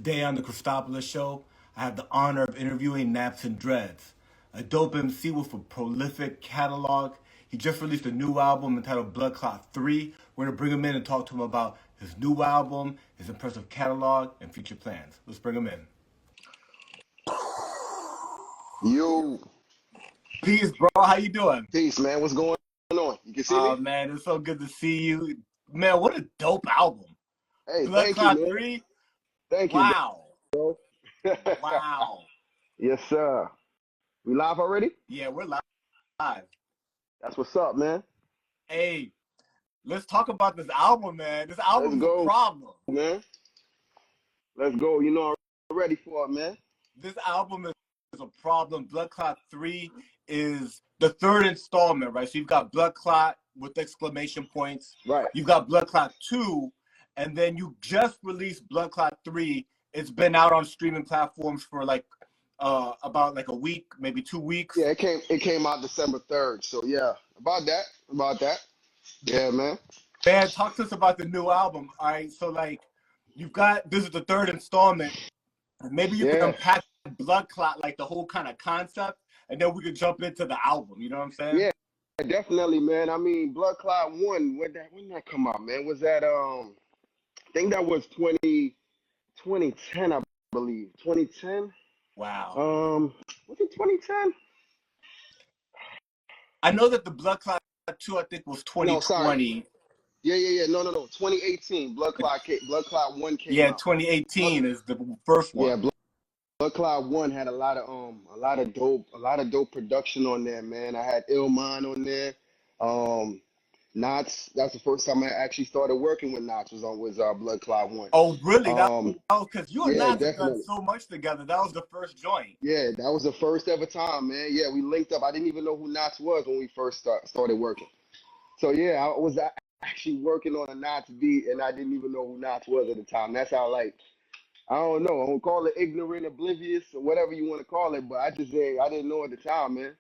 Today on the Cristopolis show, I have the honor of interviewing NapsNdreds, a dope MC with a prolific catalog. He just released a new album entitled Bloodclaat III. We're going to bring him in and talk to him about his new album, his impressive catalog, and future plans. Let's bring him in. Yo, Peace, bro. How you doing? peace, man. What's going on? You can see Oh, me? man, it's so good to see you. Man, what a dope album. Hey, thank you, Bloodclaat man. 3? Thank you, Wow. bro. Wow. Yes, sir. We live already? Yeah, we're live. That's what's up, man. Hey, let's talk about this album, man. This Let's album is a go, problem. man. Let's go. You know I'm ready for it, man. This album is a problem. Bloodclaat 3 is the third installment, right? So you've got Bloodclaat with exclamation points. Right. You've got Bloodclaat 2, and then you just released Bloodclaat 3. It's been out on streaming platforms for like about like a week, maybe 2 weeks. Yeah, it came out December 3rd. So yeah, about that. Yeah, man. Man, talk to us about the new album. All right, so like this is the third installment. Maybe you could Yeah. unpack Bloodclaat, like the whole kind of concept, and then we could jump into the album. You know what I'm saying? Yeah, definitely, man. I mean, Bloodclaat 1, when that come out, man? Was that I think that was 2010, I believe. 2010? Wow. Was it 2010? I know that the Bloodclaat 2, I think, was 2020. No, sorry. Yeah. No. 2018. Bloodclaat 1 came Yeah, out. 2018 is the first one. Yeah, Bloodclaat 1 had a lot of dope production on there, man. I had Illmind on there. Knots. That's the first time I actually started working with Knots was Bloodclaat 1. Oh, really? Because you and Yeah, Nas have done definitely. so much together. That was the first joint. Yeah, that was the first ever time, man. Yeah, we linked up. I didn't even know who Knots was when we first started working. So yeah, I was actually working on a Knots beat, and I didn't even know who Knots was at the time. That's how, like, I don't know. I don't call it ignorant, oblivious, or whatever you want to call it, but I just say I didn't know at the time, man.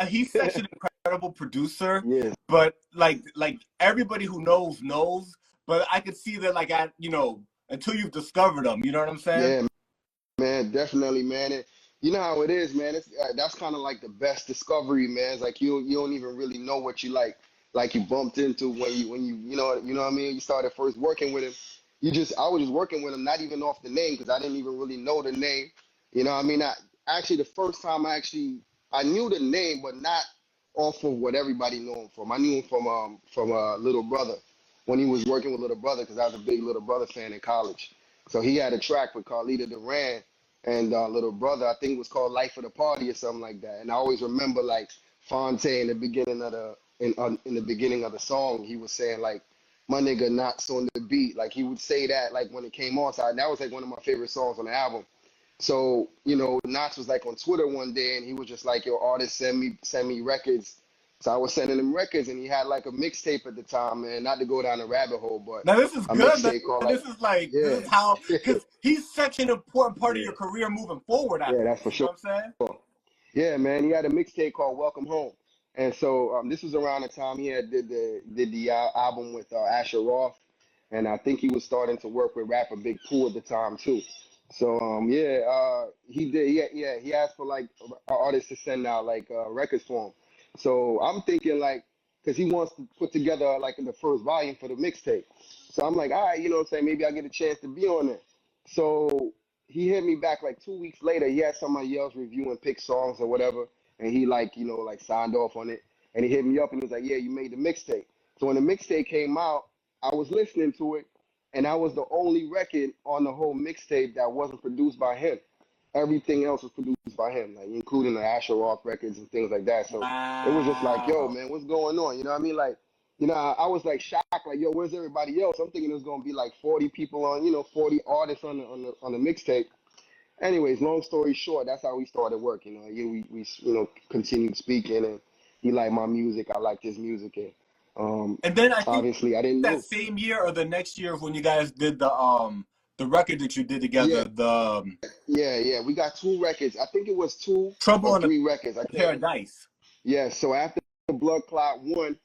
He's such an incredible producer. Yeah. But like everybody who knows. But I could see that until you've discovered him. You know what I'm saying? Yeah, man, definitely, man. And you know how it is, man. It's that's kind of like the best discovery, man. It's like you don't even really know what you like you bumped into when you know what I mean. You started first working with him. I was just working with him, not even off the name because I didn't even really know the name. You know what I mean? Actually, the first time I knew the name, but not off of what everybody knew him from. I knew him from Little Brother when he was working with Little Brother because I was a big Little Brother fan in college. So he had a track with Carlita Duran and Little Brother. I think it was called Life of the Party or something like that. And I always remember like Fonte in the beginning of the song, he was saying like, "My nigga Knots on the beat." Like he would say that like when it came on. So that was like one of my favorite songs on the album. So, Knots was like on Twitter one day and he was just like, "Yo, artists send me records." So I was sending him records and he had like a mixtape at the time, man. Not to go down a rabbit hole, but Now this is a good. mixtape called This is how, because he's such an important part of your career moving forward. Yeah, that's for You know sure. what I'm saying? Yeah, man. He had a mixtape called Welcome Home. And so this was around the time he had did the album with Asher Roth, and I think he was starting to work with rapper Big Pooh at the time too. So he did. He asked for like artists to send out like records for him. So I'm thinking like, because he wants to put together like in the first volume for the mixtape. So I'm like, all right, you know what I'm saying? Maybe I get a chance to be on it. So he hit me back like 2 weeks later. He had somebody else reviewing pick songs or whatever, and he like signed off on it. And he hit me up and he was like, "Yeah, you made the mixtape." So when the mixtape came out, I was listening to it, and that was the only record on the whole mixtape that wasn't produced by him. Everything else was produced by him, like including the Asher Roth records and things like that. So it was just like, "Yo, man, what's going on?" You know what I mean? Like, I was like shocked, like, "Yo, where's everybody else?" I'm thinking it was gonna be like 40 people on, 40 artists on the mixtape. Anyways, long story short, that's how we started working. We continued speaking, and he liked my music. I liked his music, And then I think obviously I didn't that know. same year or the next year when you guys did the record that you did together, Yeah, yeah. We got 2 records. I think it was 2 Trouble or in 3 records. I can't remember. Paradise. Yeah. So Bloodclaat 1,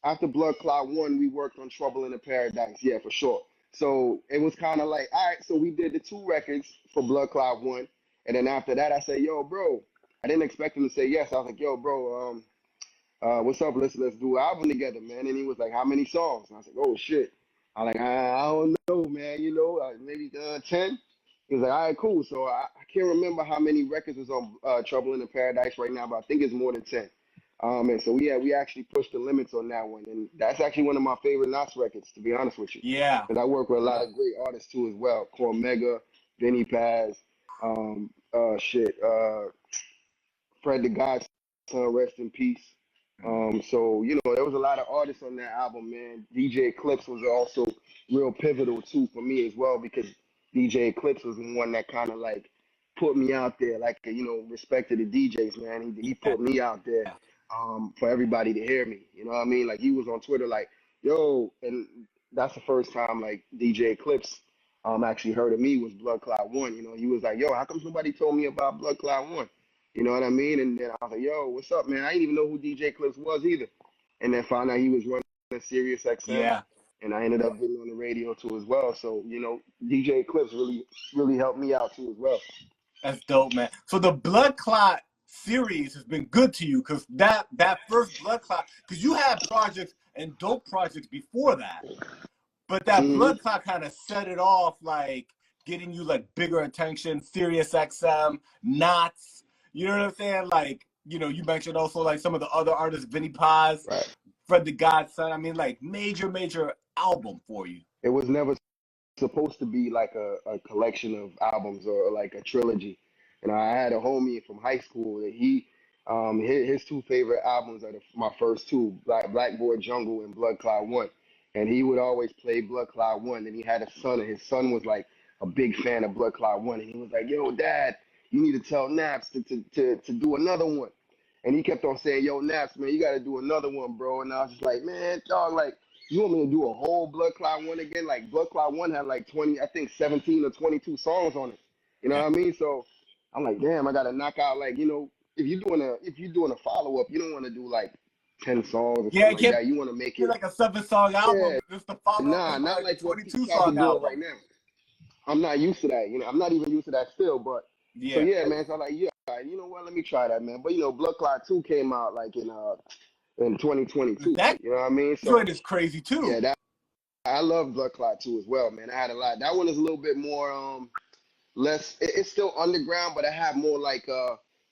after Bloodclaat 1, we worked on Trouble in the Paradise. Yeah, for sure. So it was kind of like, all right, so we did the 2 records for Bloodclaat 1. And then after that, I said, yo, bro, I didn't expect him to say yes. I was like, yo, bro, what's up? Let's do an album together, man. And he was like, how many songs? And I was like, oh, shit. I was like, I don't know, man, maybe 10. He was like, all right, cool. So I can't remember how many records was on Trouble in the Paradise right now, but I think it's more than 10. And so we actually pushed the limits on that one, and that's actually one of my favorite Nas records, to be honest with you. Yeah. Because I work with a lot of great artists too as well. Cormega, Vinny Paz, um, Fred the Godson, rest in peace. So there was a lot of artists on that album, man. DJ Eclipse was also real pivotal too for me as well because DJ Eclipse was the one that kind of like put me out there, like respect to the DJs, man. He Yeah. put me out there for everybody to hear me. You know what I mean? Like he was on Twitter, like yo, and that's the first time like DJ Eclipse actually heard of me was Bloodclaat 1. He was like, yo, how come somebody told me about Bloodclaat 1? You know what I mean? And then I was like, yo, what's up, man? I didn't even know who DJ Clips was either. And then found out he was running Sirius XM. Yeah. And I ended up getting on the radio too as well. So, DJ Clips really, really helped me out too as well. That's dope, man. So the Bloodclaat series has been good to you because that first Bloodclaat, because you had projects and dope projects before that. But that Bloodclaat kind of set it off, like getting you like bigger attention, Sirius XM, Knots. You know what I'm saying? Like, you mentioned also like some of the other artists, Vinny Paz, Right. Fred the Godson. I mean, like major album for you. It was never supposed to be like a collection of albums or like a trilogy. I had a homie from high school that his 2 favorite albums are my first 2, Blackboard Jungle and Bloodclaat 1. And he would always play Bloodclaat 1. And he had a son, and his son was like a big fan of Bloodclaat 1. And he was like, yo, Dad, you need to tell Naps to do another one. And he kept on saying, yo, Naps, man, you got to do another one, bro. And I was just like, man, dog, like, you want me to do a whole Bloodclaat 1 again? Like, Bloodclaat 1 had like 17 or 22 songs on it. You know what I mean? So I'm like, damn, I got to knock out, like, if you're doing a follow-up, you don't want to do like 10 songs or something like that. You want to make it like a 7-song album. Yeah. Just the follow-up. Nah, not like what people try to 22-song do album right now. I'm not used to that. I'm not even used to that still. But so yeah, man. So I'm like, yeah, you know what? Let me try that, man. But Bloodclaat 2 came out like in 2022. That you know what I mean? So joint is crazy too. Yeah, I love Bloodclaat 2 as well, man. I had a lot. That one is a little bit more less. It's still underground, but I have more like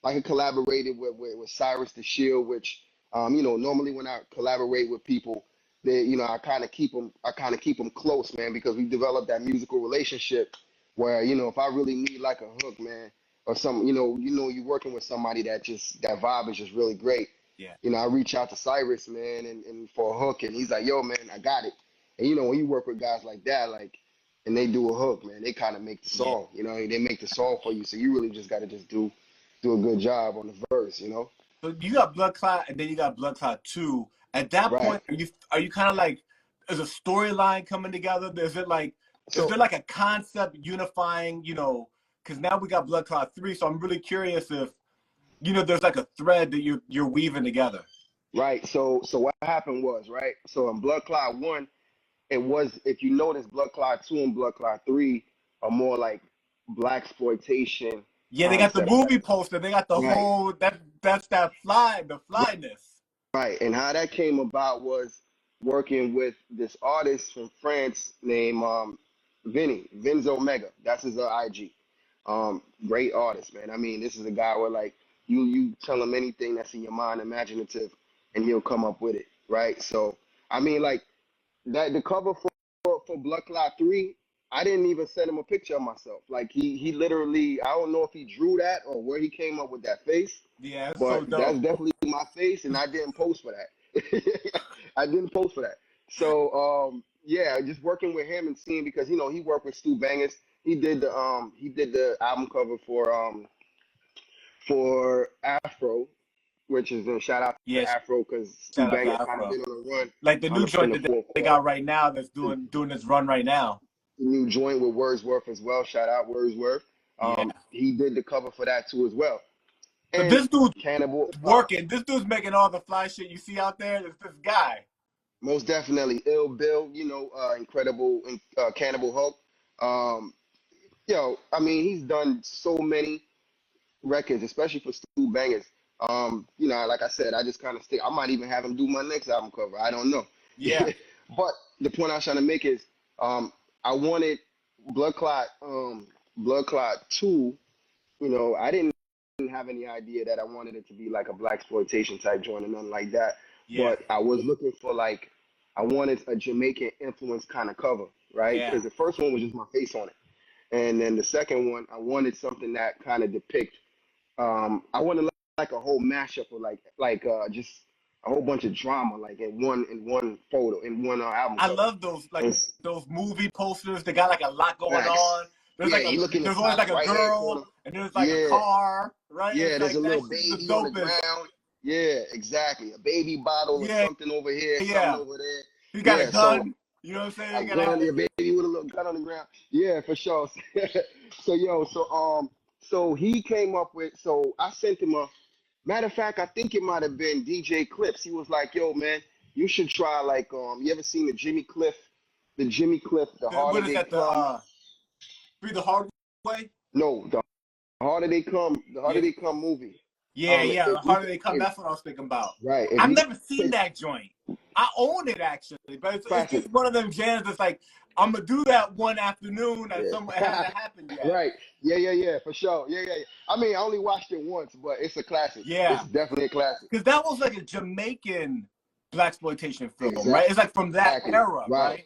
I collaborated with Cyrus the Shield, which normally when I collaborate with people, they I kind of keep them close, man, because we developed that musical relationship where if I really need like a hook, man, or some you're working with somebody that vibe is just really great. Yeah. I reach out to Cyrus, man, and for a hook, and he's like, yo, man, I got it. And when you work with guys like that, like, and they do a hook, man, they kind of make the song. They make the song for you, so you really just got to just do a good job on the verse. So you got Bloodclaat, and then you got Bloodclaat 2. At that point, are you kind of like, is a storyline coming together? Is there like a concept unifying? Because now we got Bloodclaat 3, so I'm really curious if there's like a thread that you're weaving together. Right. So what happened was, right. So in Bloodclaat 1, it was, if you notice, Bloodclaat 2 and Bloodclaat 3 are more like blaxploitation. Yeah, they got the movie poster. They got the whole that's the flyness. Right, and how that came about was working with this artist from France named Vinzo Mega. That's his IG. Great artist, man. I mean, this is a guy where like you tell him anything that's in your mind, imaginative, and he'll come up with it, right? So I mean, like that the cover for Bloodclaat 3. I didn't even send him a picture of myself. Like he literally, I don't know if he drew that or where he came up with that face. Yeah, but that's definitely my face, and I didn't post for that. I didn't post for that. So yeah, just working with him and seeing, because he worked with Stu Bangers. He did the album cover for Afro, which is a shout out to Afro, because Stu Bangers kind of been on a run. Like the new joint that they got right now that's doing this run right now. The new joint with Wordsworth as well. Shout out Wordsworth. He did the cover for that too as well. And this dude's Cannibal working. This dude's making all the fly shit you see out there. It's this guy. most definitely. Ill Bill, you know, incredible, Cannibal Hulk. Um, yo, I mean, he's done so many records, especially for Stu Bangers. You know, like I said, I just kind of stay. I might even have him do my next album cover. I don't know. Yeah. But the point I was trying to make is, I wanted Bloodclaat, Bloodclaat 2. You know, I didn't have any idea that I wanted it to be like a black exploitation type joint or nothing like that. Yeah. But I was looking for like, I wanted a Jamaican influence kind of cover, right? Yeah. Because the first one was just my face on it, and then the second one, I wanted something that kind of depict. I wanted like a whole mashup of just a whole bunch of drama, like in one photo, in one album I cover. love those And those movie posters. They got like a lot going facts. on. Yeah, you look in the There's always top like a right hand girl corner. and there's like a Yeah, car, right? yeah, It's there's a like that little shit is the baby on the dopest. ground. Yeah, exactly. A baby bottle or Yeah, something over here, something yeah. over there. He got a Yeah, so gun. You know what I'm saying? a He got a gun, your baby with a little gun on the ground. Yeah, for sure. So yo, so he came up with. So I sent him a. Matter of fact, I think it might have been DJ Clips. He was like, "Yo, man, you should try like you ever seen the Jimmy Cliff, the harder what is they that? come." Free the hard way? No, the harder Yeah, they come movie. yeah, yeah. The If you harder they come. if, That's what I was thinking about. right, if I've you never seen that joint. I own it actually, but it's classic, just one of them jams that's like I'm gonna do that one afternoon and some it yeah, hasn't happened yet. right, yeah, for sure, yeah. I mean, I only watched it once, but it's a classic. It's Yeah, definitely a classic. because that was like a Jamaican black exploitation film, right? It's like from that Exactly, era, right. right?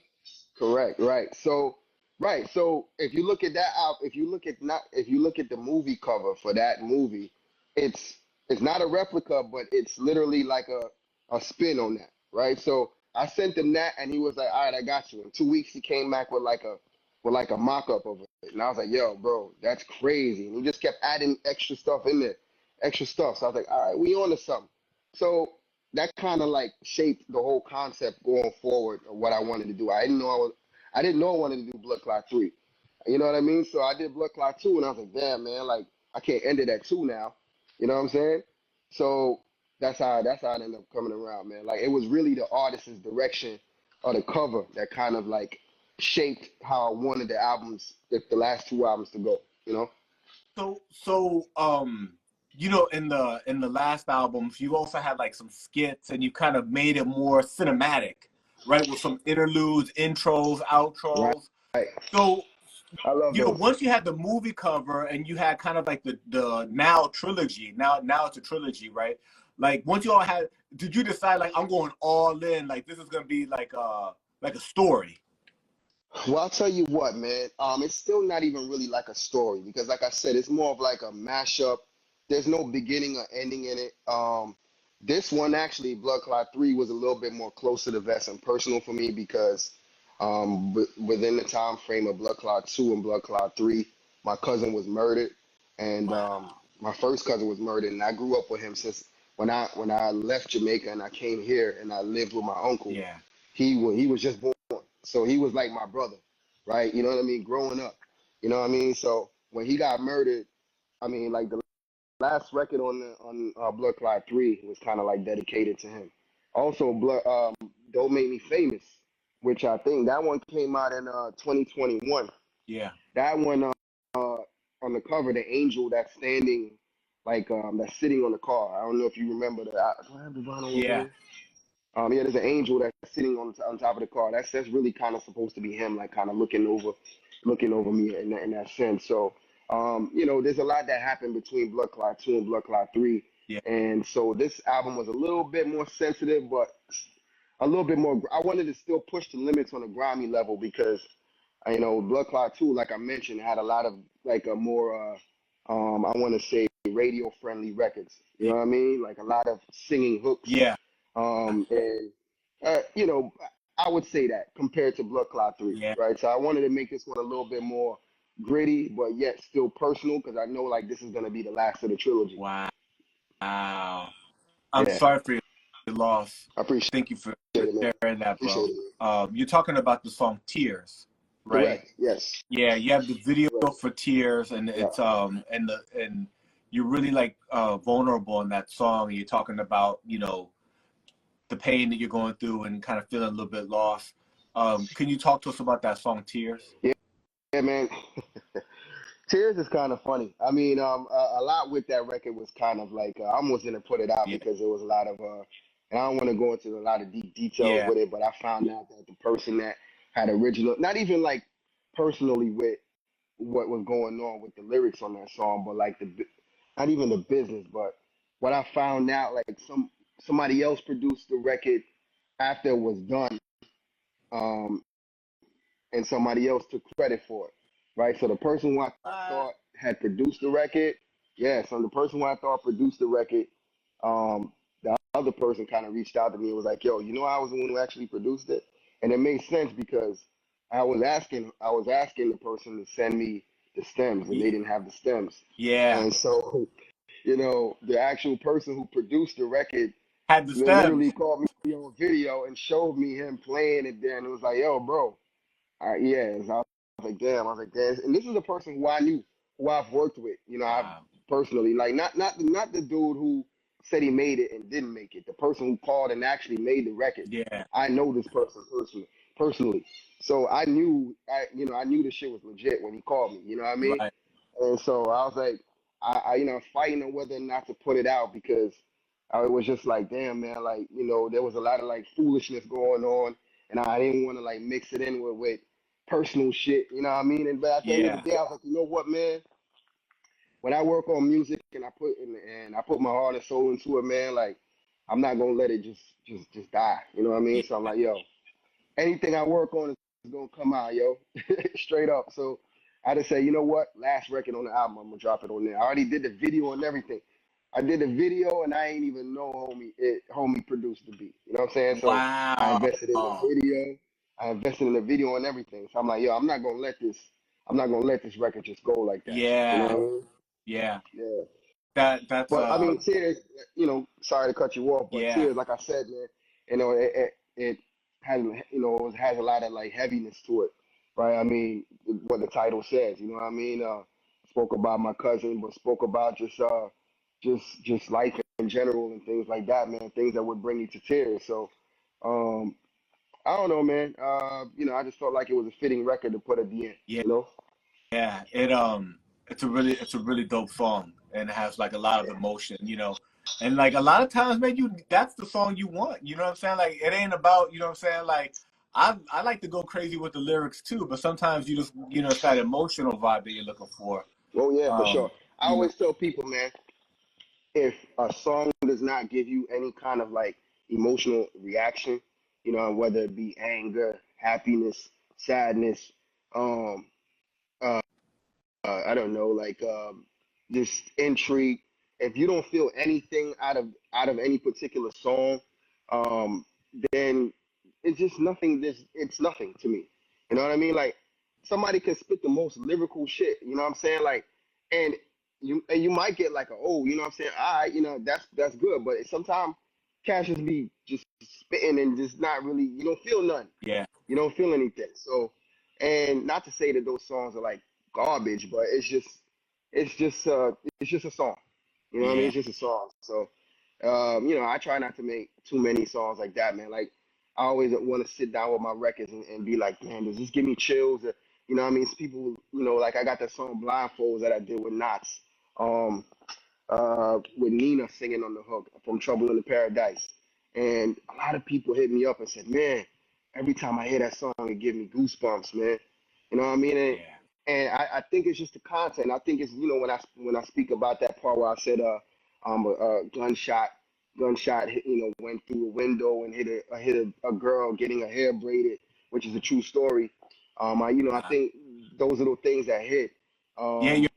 Correct, right. So, right. So, if you look at that out, if you look at the movie cover for that movie, it's it's not a replica, but it's literally like a spin on that, right? So, I sent him that, and he was like, "All right, I got you." In 2 weeks, he came back with like a mock up of it, and I was like, "Yo, bro, that's crazy." And he just kept adding extra stuff in there, extra stuff. So I was like, "All right, we on to something." So that kind of like shaped the whole concept going forward of what I wanted to do. I didn't know I wanted to do Bloodclaat 3. You know what I mean? So I did Bloodclaat 2 and I was like, damn man, like I can't end it at 2 now. You know what I'm saying? So that's how it ended up coming around, man. Like it was really the artist's direction or the cover that kind of like shaped how I wanted the last two albums to go, you know? So you know, in the last albums, you also had like some skits, and you kind of made it more cinematic, right? With some interludes, intros, Right. outros. So I love you know, those. once you had the movie cover and you had kind of like the now trilogy, now it's a trilogy, right? Like once you all had, did you decide like I'm going all in, like this is gonna be like a story? Well, I'll tell you what, man. It's still not even really like a story because, like I said, it's more of like a mashup. There's no beginning or ending in it. This one actually, Bloodclaat 3, was a little bit more close to the vest and personal for me because, within the time frame of Bloodclaat 2 and Bloodclaat 3, my cousin was murdered, and Wow. my first cousin was murdered, and I grew up with him since when I left Jamaica and I came here and I lived with my uncle. Yeah. He was just born, so he was like my brother, right? You know what I mean? Growing up, you know what I mean? So when he got murdered, I mean, like the last record on Bloodclaat 3 was kind of like dedicated to him. Also, Don't Make Me Famous, which I think that one came out in 2021. Yeah. That one, on the cover, the angel that's standing, like that's sitting on the car. I don't know if you remember that. Do I have the vinyl over Yeah. here? Yeah, there's an angel that's sitting on top of the car. That's really kind of supposed to be him, like kind of looking over me in that sense. So, there's a lot that happened between Bloodclaat 2 and Bloodclaat 3, Yeah. and so this album was a little bit more sensitive, but a little bit more. I wanted to still push the limits on a grimy level because, Bloodclaat 2, like I mentioned, had a lot of like a more, I want to say radio friendly records. You know what I mean? Like a lot of singing hooks, Yeah. and I would say that compared to Bloodclaw 3, Yeah. right? So I wanted to make this one a little bit more gritty, but yet still personal because I know like this is gonna be the last of the trilogy. Wow. I'm Yeah, sorry for your loss. I appreciate Thank you for it, man. sharing that, Appreciate bro. it, man. You're talking about the song Tears, right? Correct. Yes. Yeah, you have the video Correct. for Tears, and Yeah. it's and you're really like vulnerable in that song. You're talking about, you know, the pain that you're going through and kind of feeling a little bit lost. Can you talk to us about that song Tears? Yeah, man. Tears is kind of funny. I mean, a lot with that record was kind of like I almost didn't put it out Yeah, because there was a lot of, and I don't want to go into a lot of deep details yeah, with it, but I found out that the person that had original, not even like personally with what was going on with the lyrics on that song, but like not even the business, but what I found out, like somebody else produced the record after it was done, um, and somebody else took credit for it, right? So the person who I thought had produced the record, yeah. So the person who I thought produced the record, the other person kind of reached out to me and was like, "Yo, you know, I was the one who actually produced it," and it made sense because I was asking the person to send me the stems, and yeah, they didn't have the stems, yeah. and so you know, the actual person who produced the record Had the literally stems. called me on video and showed me him playing it there, and it was like, "Yo, bro." Yeah, so I was like, damn. I was like, damn. And this is a person who I knew, who I've worked with, you know, I've Wow. personally, like, not the dude who said he made it and didn't make it. The person who called and actually made the record. Yeah, I know this person personally. So I knew the shit was legit when he called me. You know what I mean? right. And so I was like, fighting on whether or not to put it out because I was just like, damn, man, like, you know, there was a lot of like foolishness going on, and I didn't want to like mix it in with personal shit, you know what I mean? And but at the end of the Yeah, day, I was like, you know what, man? When I work on music and I put my heart and soul into it, man, like I'm not gonna let it just die. You know what I mean? yeah, So I'm like, yo, anything I work on is gonna come out, yo, straight up. So I just say, you know what? Last record on the album, I'm gonna drop it on there. I already did the video and everything. I did the video and I ain't even know homie produced the beat. You know what I'm saying? So I wow. invested in the video. I invested in the video and everything. So I'm like, yo, I'm not gonna let this record just go like that. You know what Yeah, I mean? yeah. Yeah. That's But I mean, Tears, you know, sorry to cut you off, but yeah, Tears, like I said, man, you know, it has, you know, it has a lot of like heaviness to it, right? I mean, what the title says, you know what I mean? Spoke about my cousin, but spoke about just life in general and things like that, man. Things that would bring you to tears. So, um, I don't know, man. You know, I just felt like it was a fitting record to put at the end, yeah, you know? yeah. It's a really dope song and it has like a lot of emotion, you know. And like a lot of times, man, that's the song you want. You know what I'm saying? Like it ain't about, you know what I'm saying? Like I like to go crazy with the lyrics too, but sometimes you just, you know, it's that emotional vibe that you're looking for. Oh yeah, for sure. I You know, always tell people, man, if a song does not give you any kind of like emotional reaction, you know, whether it be anger, happiness, sadness, um, uh, I don't know, like just intrigue. If you don't feel anything out of any particular song, um, then it's just nothing. This it's nothing to me. You know what I mean? Like somebody can spit the most lyrical shit. You know what I'm saying? Like, and you might get like a oh, you know what I'm saying? All right, you know that's good. But sometimes Cash just be just spitting and just not really. You don't feel nothing. yeah, You don't feel anything. So, and not to say that those songs are like garbage, but it's just a song. You know what I mean? yeah, It's just a song. So, you know, I try not to make too many songs like that, man. Like I always want to sit down with my records and be like, man, does this give me chills? You know what I mean? It's people, you know, like I got that song Blindfolds that I did with Knots. Um, with Nina singing on the hook from Trouble in the Paradise. And a lot of people hit me up and said, man, every time I hear that song, it gives me goosebumps, man. You know what I mean? yeah. And I think it's just the content. I think it's, you know, when I speak about that part where I said a gunshot hit, you know, went through a window and hit a girl getting her hair braided, which is a true story. I Wow. think those little things that hit Yeah, um, you're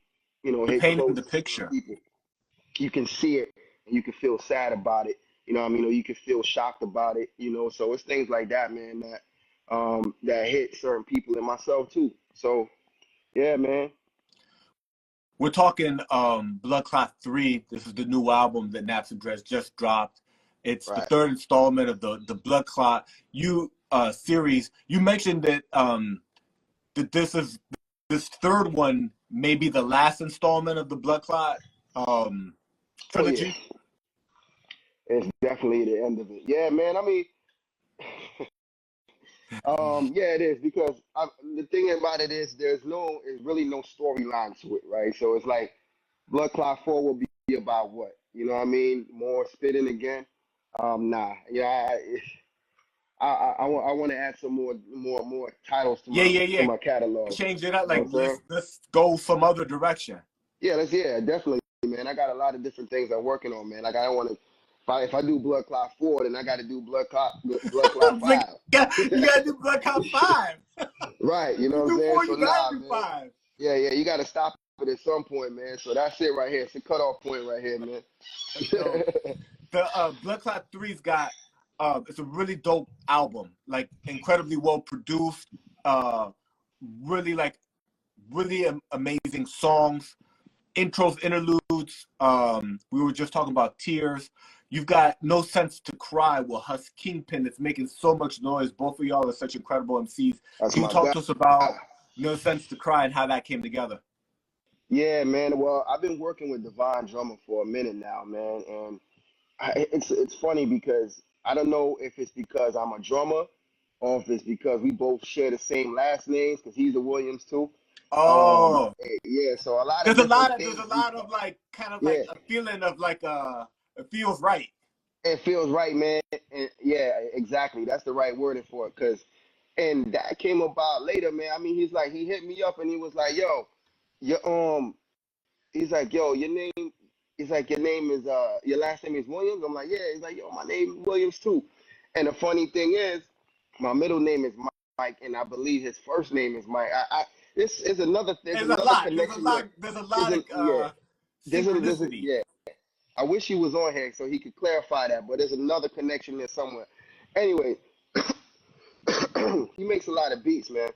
hit painting close the to some picture. people. You can see it and you can feel sad about it. You know what I mean? Or you can feel shocked about it, you know. So it's things like that, man, that hit certain people and myself too. So yeah, man. We're talking Bloodclaat III. This is the new album that NapsNdreds just dropped. It's the Right. third installment of the Bloodclaat you series. You mentioned that this third one may be the last installment of the Bloodclaat Oh yeah. trilogy. it's definitely the end of it. Yeah, man. I mean, yeah, it is because the thing about it is there's really no storyline to it, right? So it's like Bloodclaat 4 will be about what? You know what I mean? More spitting again. Nah, yeah, I want to add some more titles to Yeah, my yeah, to yeah. my catalog. Change it up. You know Like what I'm saying? let's go some other direction. Yeah, definitely, man. I got a lot of different things I'm working on, man. Like I don't want to. If I do Bloodclaat 4, then I got to do Bloodclaat Like, 5. you gotta do Bloodclaat 5. Right, you know You what I'm do saying? 4, So you gotta nah, do man. 5. Yeah, you got to stop it at some point, man. So that's it right here. It's the cutoff point right here, man. Let's go. The Bloodclaat 3's got it's a really dope album. Like incredibly well produced. Uh, really like really amazing songs, intros, interludes. We were just talking about tears. You've got No Sense to Cry with Hus Kingpin that's making so much noise. Both of y'all are such incredible MCs. That's Can you my talk guy. to us about No Sense to Cry and how that came together? Yeah, man. Well, I've been working with Divine Drummer for a minute now, man, and it's funny because I don't know if it's because I'm a drummer or if it's because we both share the same last names because he's a Williams too. Oh, Yeah, so a lot of different there's things. a lot of like kind of Yeah, like a feeling of like it feels right. it feels right, man. And yeah, exactly. That's the right wording for it. And that came about later, man. I mean, he hit me up and he was like, yo, your he's like, yo, your name. He's like, your name is your last name is Williams. I'm like, yeah. He's like, yo, my name is Williams too. And the funny thing is, my middle name is Mike, and I believe his first name is Mike. This is another. There's There's a another lot. connection there. There's a There's lot of a yeah. synchronicity. Yeah. I wish he was on here so he could clarify that, but there's another connection there somewhere. Anyway, he makes a lot of beats, man.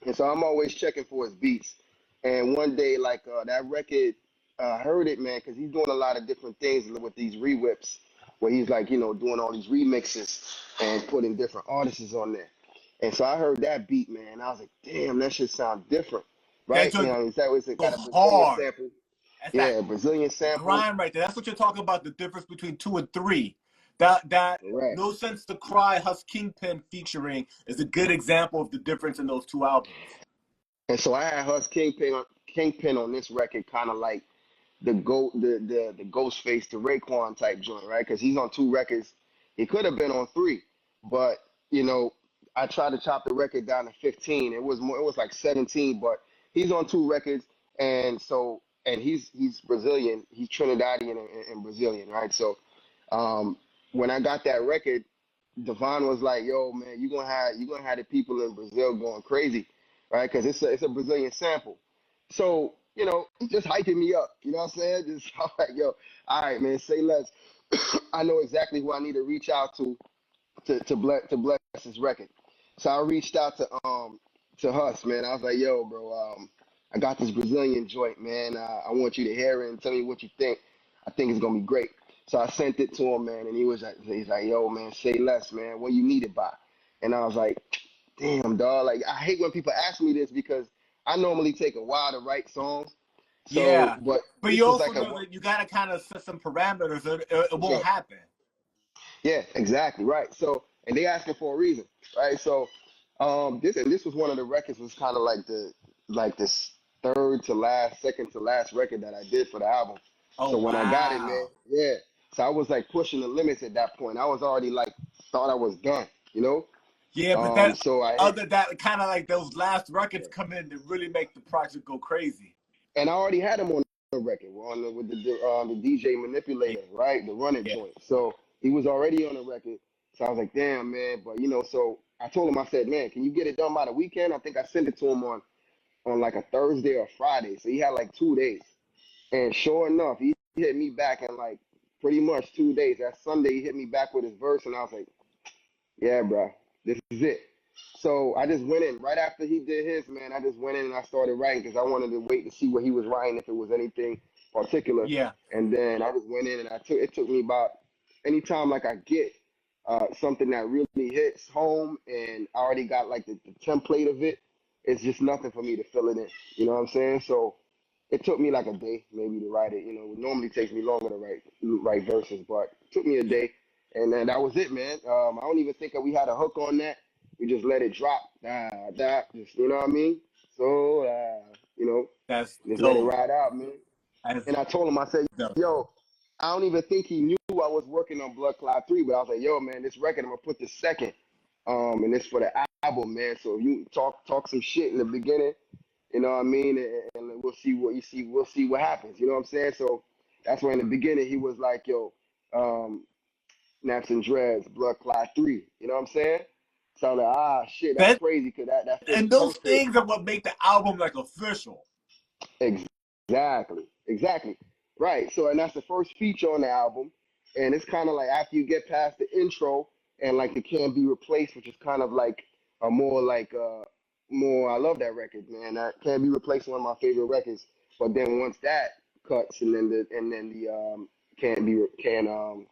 And so I'm always checking for his beats. And one day, like that record, I heard it, man, because he's doing a lot of different things with these re-whips, where he's like, doing all these remixes and putting different artists on there. And so I heard that beat, man. I was like, damn, that should sound different, That right? joint It's got a goes Brazilian hard. sample. That's that Yeah, Brazilian sample. grind right there. That's what you're talking about. The difference between 2 and 3. That Right. No Sense to Cry Hus Kingpin featuring is a good example of the difference in those two albums. And so I had Hus Kingpin on this record, kind of like the Ghostface to Raekwon type joint, right? Because he's on 2 records. He could have been on 3, but you know, I tried to chop the record down to 15. It was more. It was like 17, but he's on 2 records, and so he's Brazilian. He's Trinidadian and Brazilian, right? So when I got that record, Devon was like, "Yo, man, you gonna have the people in Brazil going crazy, right? Because it's a Brazilian sample." So he just hyping me up. You know what I'm saying? Just I'm like, "Yo, all right, man, say less." I know exactly who I need to reach out to bless this record. So I reached out to Hus, man. I was like, "Yo, bro, I got this Brazilian joint, man. I want you to hear it and tell me what you think. I think it's gonna be great." So I sent it to him, man, and he's like, "Yo, man, say less, man. When you need it by?" And I was like, "Damn, dog. Like I hate when people ask me this because I normally take a while to write songs. So, Yeah. but But you this is also like a know that you got to kind of set some parameters or it yeah, won't happen. yeah, exactly, right. So, and they asking for a reason, right? So, this was one of the records was kind of like this third to last, second to last record that I did for the album. Oh, So when I got it, man, wow. yeah. So I was like pushing the limits at that point. I was already like thought I was done, you know. Yeah, but that So I hit, other that kind of like those last records yeah. come in to really make the project go crazy. And I already had him on the record with the DJ Yeah. manipulator, right, the running Yeah. joint. So he was already on the record. So I was like, damn, man. But so I told him, I said, man, can you get it done by the weekend? I think I sent it to him on like a Thursday or Friday. So he had like 2 days. And sure enough, he hit me back in like pretty much 2 days. That Sunday, he hit me back with his verse, and I was like, yeah, bro, this is it. So I just went in right after he did his, man. I just went in and I started writing because I wanted to wait to see what he was writing, if it was anything particular. Yeah. And then I just went in and it took me about anytime like I get something that really hits home and I already got like the template of it. It's just nothing for me to fill it in. You know what I'm saying? So it took me like a day maybe to write it. You know, it normally takes me longer to write verses, but it took me a Yeah, day, and then that was it, man. I don't even think that we had a hook on that. We just let it drop, just you know what I mean. So you know, that's just let it dope. ride out, man. That's And I told him, I said, dope. yo, I don't even think he knew I was working on Bloodclaat III, but I was like, yo, man, this record, I'm gonna put the second. And it's for the album, man. So if you talk some shit in the beginning, you know what I mean, and we'll see what you see, we'll see what happens. You know what I'm saying? So that's why in the beginning he was like, yo, um, NapsNdreds, Bloodclaat III. You know what I'm saying? So I'm like, shit, that's That crazy, cause that fits and those perfect. things are what make the album like official. Exactly. Exactly. Right. So, and that's the first feature on the album. And it's kind of like after you get past the intro and like it can't be replaced, which is kind of like a more like more. I love that record, man. That can't be replaced. One of my favorite records. But then once that cuts, and then the can't be can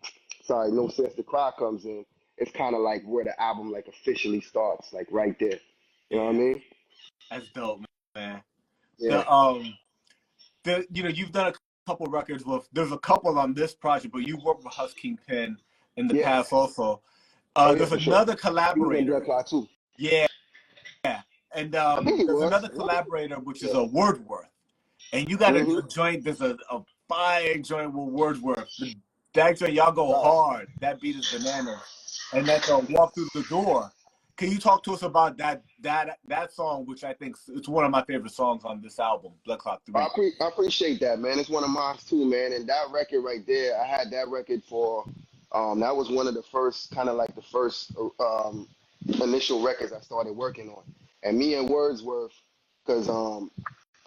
sorry, no sense to cry comes in. It's kind of like where the album like officially starts, like right there. You know what I Yeah, mean? that's dope, man. Yeah. The you know you've done a couple records with. There's a couple on this project, but you worked with Hus Kingpin in the Yeah. past also. Oh yeah, There's for sure. another He was on collaborator. Bloodclaat too. Yeah, and I think he there's was. another collaborator which is Yeah. a Wordsworth, and you got a Mm-hmm. joint. There's a fire joint with Wordsworth. That joint y'all go Right. hard. That beat is bananas, and that's a walk through the door. Can you talk to us about that song, which I think it's one of my favorite songs on this album, Bloodclaat I, 3? I appreciate that, man. It's one of mine too, man. And that record right there, I had that record for. That was one of the first, kind of like the first initial records I started working on. And me and Wordsworth, because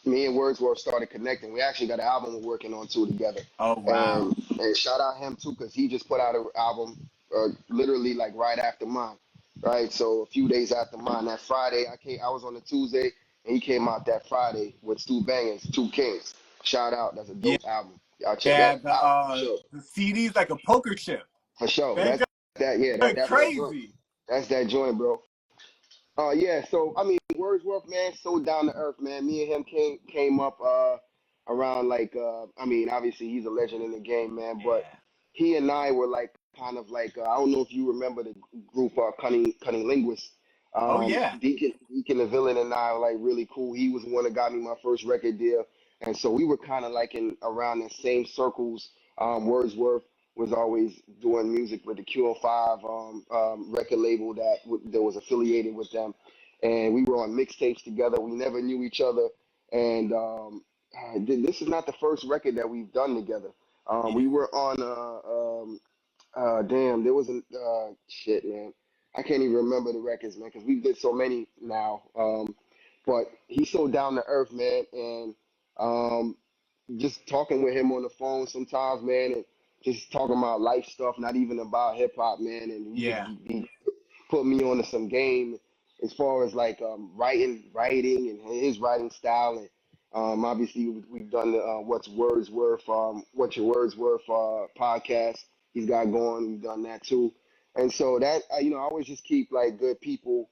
me and Wordsworth started connecting. We actually got an album we're working on too together. Oh wow. And shout out him too, because he just put out an album literally like right after mine. Right. So a few days after mine, that Friday, I was on a Tuesday and he came out that Friday with two bangers, two kings. Shout out. That's a Yeah, dope album. Y'all check yeah. that out for sure. The CD's like a poker chip. For sure. That That's joint that joint. crazy. That's that joint, bro. Yeah, so I mean Wordsworth, man, so down to earth, man. Me and him came up around like I mean, obviously he's a legend in the game, man, but Yeah. he and I were like kind of like I don't know if you remember the group Cunning Linguists. Oh yeah. Deacon the Villain and I were like really cool. He was the one that got me my first record deal. And so we were kind of like in around the same circles. Wordsworth was always doing music with the QO5 record label that was affiliated with them, and we were on mixtapes together. We never knew each other, and this is not the first record that we've done together. Yeah. We were on damn, there was a shit, man. I can't even remember the records, man, because we did so many now. But he's so down to earth, man, and um, just talking with him on the phone sometimes, man, and just talking about life stuff, not even about hip hop, man, and Yeah. he put me onto some game as far as like writing and his writing style, and obviously we've done the what's your Wordsworth podcast he's got going. We've done that too, and so that you know I always just keep like good people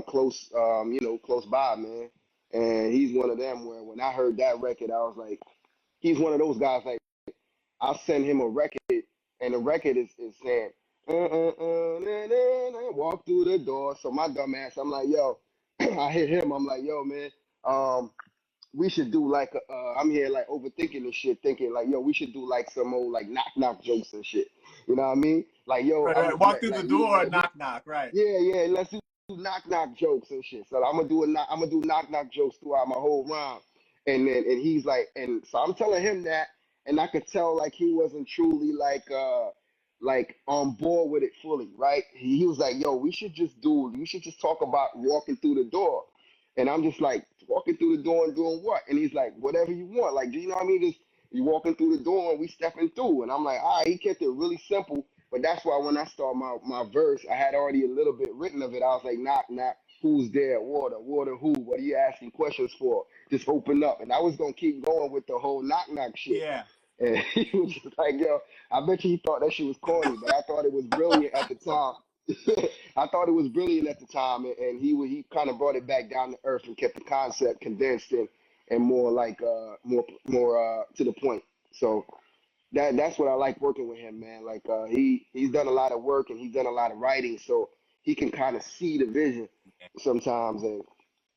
close, close by, man. And he's one of them where when I heard that record, I was like, he's one of those guys like I'll send him a record, and the record is saying, walk through the door. So my dumb ass, I'm like, yo, I hit him. I'm like, yo, man, um, we should do like, I'm here like overthinking this shit, thinking like, yo, we should do like some old like knock jokes and shit. You know what I mean? Like, yo, Right, I'm right. Walk through the like, door, knock knock. Right. yeah, yeah, let's do knock jokes and shit. So I'm gonna do knock jokes throughout my whole rhyme. And he's like, and so I'm telling him that, and I could tell like he wasn't truly like on board with it fully, right? He was like, yo, we should just talk about walking through the door. And I'm just like, walking through the door and doing what? And he's like, whatever you want. Like, do you know what I mean? Just you walking through the door and we stepping through. And I'm like, all right, he kept it really simple. But that's why when I start my verse, I had already a little bit written of it. I was like, knock, who's there? Water, who? What are you asking questions for? Just open up. And I was gonna keep going with the whole knock shit. Yeah. And he was just like, yo, I bet you he thought that shit was corny, but I thought it was brilliant at the time. I thought it was brilliant at the time, and he kind of brought it back down to earth and kept the concept condensed. And and more like more to the point. So that's what I like working with him, man. Like he's done a lot of work and he's done a lot of writing, so he can kind of see the vision sometimes, and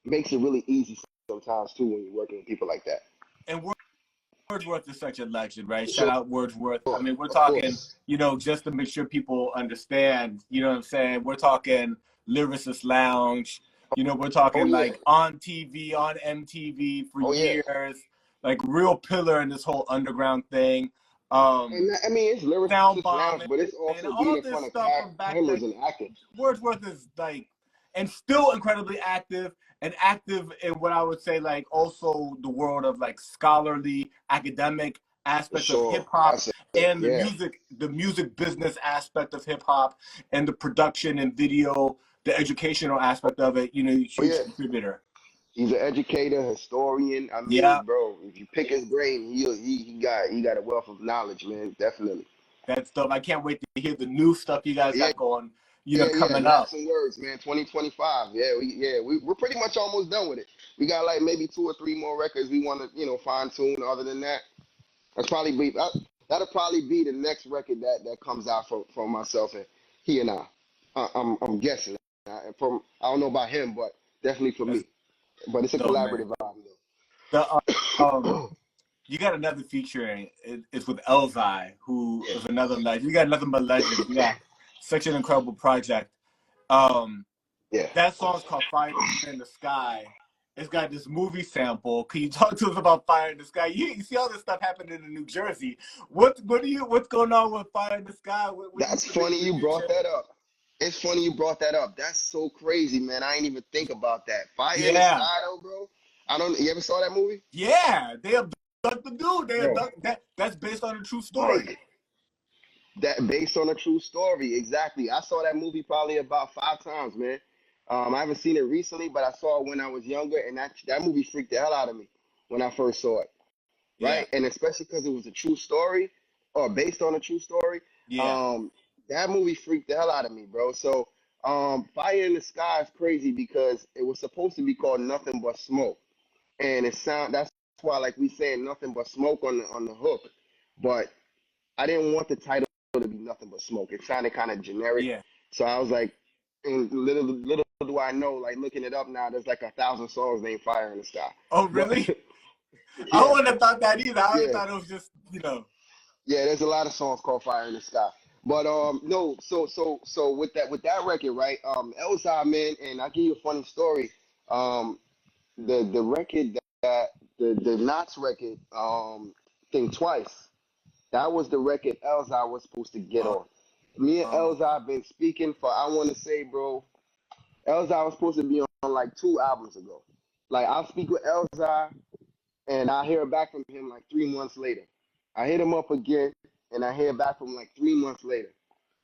makes it really easy sometimes too when you're working with people like that. And Wordsworth is such a legend, right? Shout Sure, out Wordsworth. I mean, we're of talking, course. just to make sure people understand, you know what I'm saying? We're talking Lyricist Lounge, we're Oh talking yeah, like on TV, on MTV for oh yeah. years, like real pillar in this whole underground thing. Um, And I mean, it's Sound lyricist lounge, bombing, but it's and also being all in this front of stuff from back cameras then. and acting. Wordsworth is like, and still incredibly active, and active in what I would say, like also the world of like scholarly, academic For aspects of hip sure. hop and Yeah. the music business aspect of hip hop and the production and video, the educational aspect of it. Oh Huge yeah. contributor. He's an educator, historian. I Yeah, mean, bro, if you pick his brain, he got a wealth of knowledge, man. Definitely. that stuff. I can't wait to hear the new stuff you guys Yeah, got going, yeah. coming Naps up. and words, man. 2025. We're pretty much almost done with it. We got like maybe two or three more records we want to fine tune. Other than that, that'll probably be the next record that comes out from myself and he and I. I'm guessing. From I don't know about him, but definitely for That's me. But it's a dope, man. collaborative album The um, though. you got another featuring. It's with Elzai, who Yeah, is another legend. You got nothing but legends. Yeah, such an incredible project. Um, yeah. that song's called "Fire in the Sky." It's got this movie sample. Can you talk to us about Fire in the Sky? You see all this stuff happening in New Jersey. What's going on with Fire in the Sky? What do you That's predict funny in the you brought future? that up. It's funny you brought that up. That's so crazy, man. I ain't even think about that. Fire in the Yeah, Sky, though, bro. I don't. You ever saw that movie? yeah. They abduct the dude. They Bro, abduct that. That's based on a true story. right. That based on a true story. Exactly. I saw that movie probably about 5 times, man. I haven't seen it recently, but I saw it when I was younger, and that movie freaked the hell out of me when I first saw it. Yeah, Right? And especially because it was a true story or based on a true story. yeah. Um, that movie freaked the hell out of me, bro. So, Fire in the Sky is crazy because it was supposed to be called Nothing But Smoke, and that's why like we saying Nothing But Smoke on the hook, but I didn't want the title to be Nothing But Smoke. It sounded kind of generic, Yeah. so I was like, and little do I know, like looking it up now, there's like 1,000 songs named Fire in the Sky, Oh, but really? I yeah, wouldn't have thought that either. I would have yeah. thought it was just. Yeah, there's a lot of songs called Fire in the Sky. But no, so with that record, right? Elzhi, man, and I'll give you a funny story. Um the record that the Knots record, Think Twice, that was the record Elzhi was supposed to get Uh, on. Me and uh, Elzhi been speaking for, I wanna say, bro, Elzhi was supposed to be on like 2 albums ago. Like I'll speak with Elzhi and I hear back from him like 3 months later. I hit him up again, and I hear back from him like 3 months later.